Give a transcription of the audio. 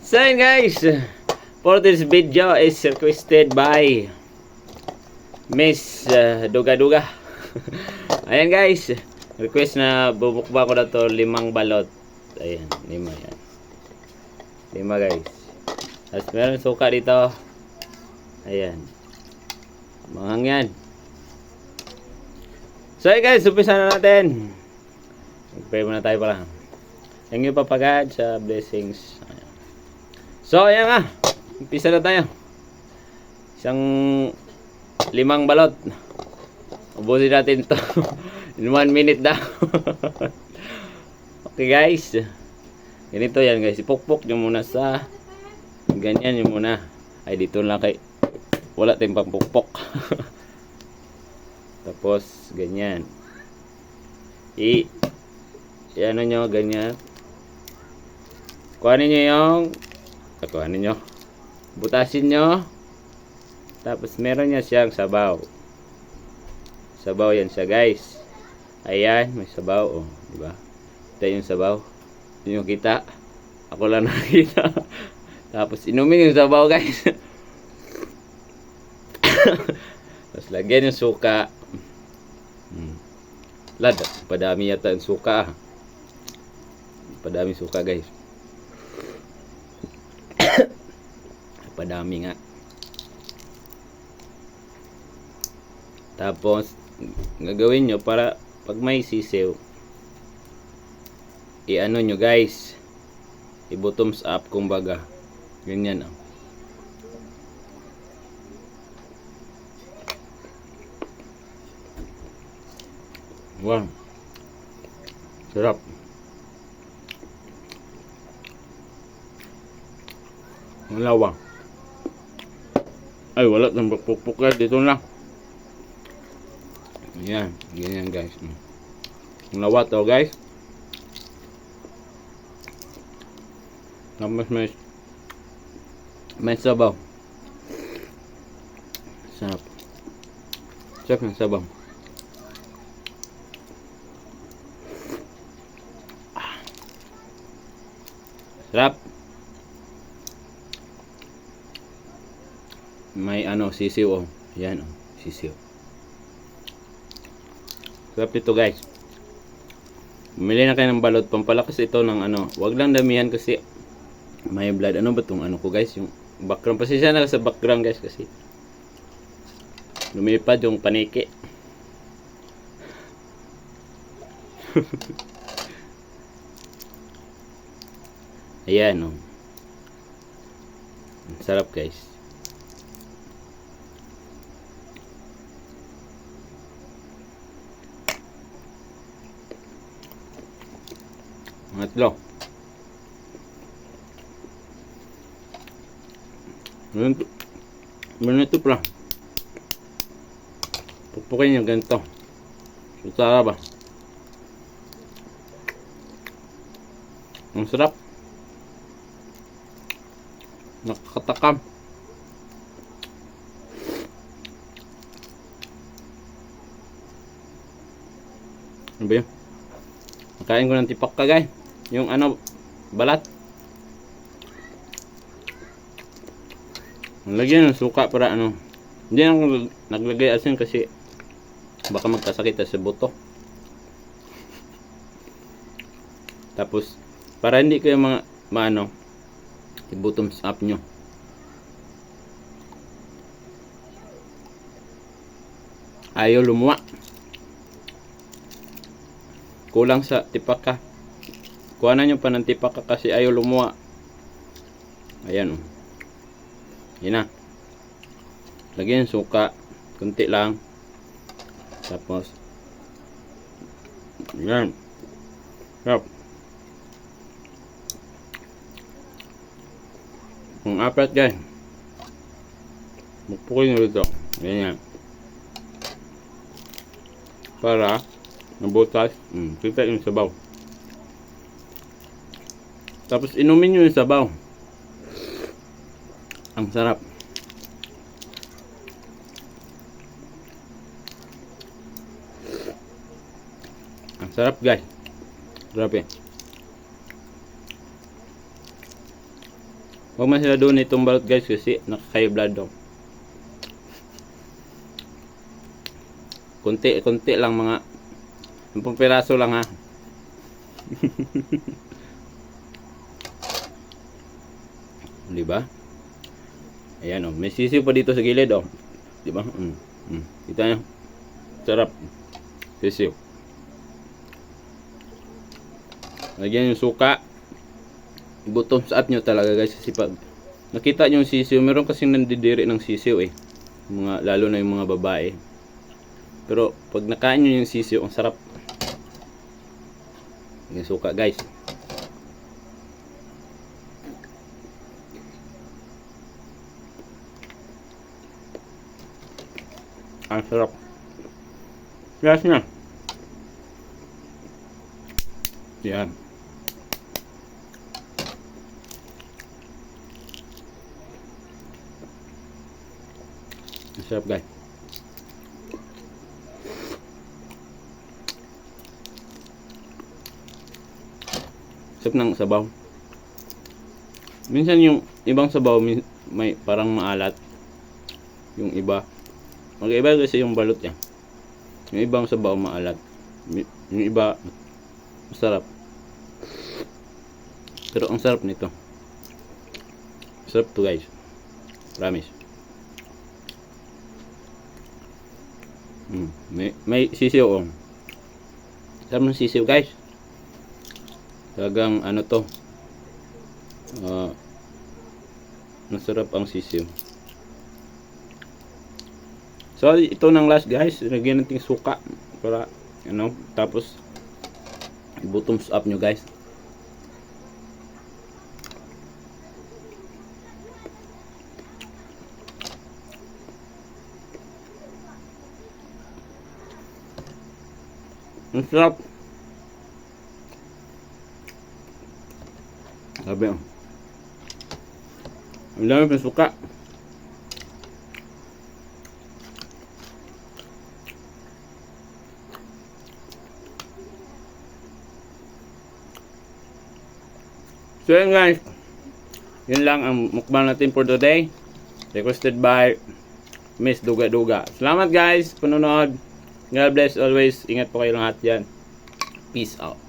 So yun guys, for this video is requested by Miss Duga Duga. Ayan guys, request na bubukba ko na to 5 balot. Ayan, 5 yan. 5 guys. Tapos meron suka dito. Ayan. Mangang yan. So yun guys, umpisa na natin. Mag-pray muna tayo pala. Thank you Papa God sa blessings. So ayan nga, umpisa na tayo. Isang 5 balot. Ubusin natin to in 1 minute daw. Okay guys, ganito yan guys, ipukpok nyo muna sa ganyan nyo muna. Ay dito lang kay wala tayong pampukpok. Tapos ganyan, ano nyo ganyan, kuhanin nyo, butasin nyo. Tapos meron niya siyang sabaw. Sabaw yan siya guys. Ayan, may sabaw, oh, diba? Ito yung sabaw. Ito yung kita. Ako lang nakita. Tapos inumin yung sabaw guys. Tapos lagyan yung suka. Lad, padami yata yung suka. Padami suka guys. Padami nga. Tapos gagawin nyo para pag may sisiw, i-ano nyo guys, i-bottoms up kumbaga. Ganyan oh. Wow, sarap. Ang lawang. Ay, wala nang pukpuk dito na. Yan, ganyan guys. Ang lawa to guys. Tapos may sabaw. Sarap. Sarap ng sabaw. Sarap. May ano, sisiw oh. Yan oh, sisiw. Sarap ito guys. Bumili na kayo ng balot. Pampalakas ito ng ano. Wag lang damihan kasi may blood. Ano ba itong ano ko guys? Yung background. Pasensya na sa background guys kasi lumipad yung paniki. Ayan oh. Sarap guys. Matlo. Ganito pala. Pukpukin yung ganito. Sutsara ba? Ang sarap. Nakakatakam. Ano ba yun? Nakain ko ng tipak ka guys. Yung ano, balat. Lagyan ng suka para ano. Hindi ako naglagay asin kasi baka magkasakit sa buto. Tapos para hindi kayo maano, i-bottoms up nyo. Ayaw lumuwa. Kulang sa tipaka. Kuhanan nyo pa ng tipaka kasi ayaw lumuwa. Ayan oh. Yan na. Lagyan yung suka. Kunti lang. Tapos yan. Sarap. Ang apat guys. Magpukin nyo dito. Ganyan. Para nabutas. Kita yung sabaw. Tapos inumin nyo yung sabaw. Ang sarap. Ang sarap guys. Grabe. Huwag man sila doon itong balot guys kasi nakaka-high blood daw. Kunti lang mga 10 piraso lang ha. Di ba? Ayan oh, may sisiw pa dito sa gilid oh. Di ba? Kita niyo. Sarap. Sisiw. Lagyan yung suka. I-thumbs up nyo talaga guys kasi pag nakita nyo yung sisiw, meron kasing nandidiri ng sisiw eh. Lalo na yung mga babae. Pero pag nakain nyo yung sisiw, ang sarap. Yung suka guys. Ang sarap. Gas na. Yan. Ang sarap guys. Sarap ng sabaw. Minsan yung ibang sabaw may parang maalat. Yung iba. Mag-iba kasi yung balot niya. Yung ibang sabaw maalat. Yung iba masarap. Pero ang sarap nito. Sarap to guys. Promise. May sisiw oh. Sarap ng sisiw guys. Talagang ano to. Masarap ang sisiw. So ito nang last guys, lagyan natin suka para ano, tapos i-thumbs up nyo guys. Ang sarap. Sabi oh. Ang dami ng suka. So yun guys, yun lang ang mukbang natin for today. Requested by Miss Duga Duga. Salamat guys, panonood. God bless always. Ingat po kayo lahat dyan. Peace out.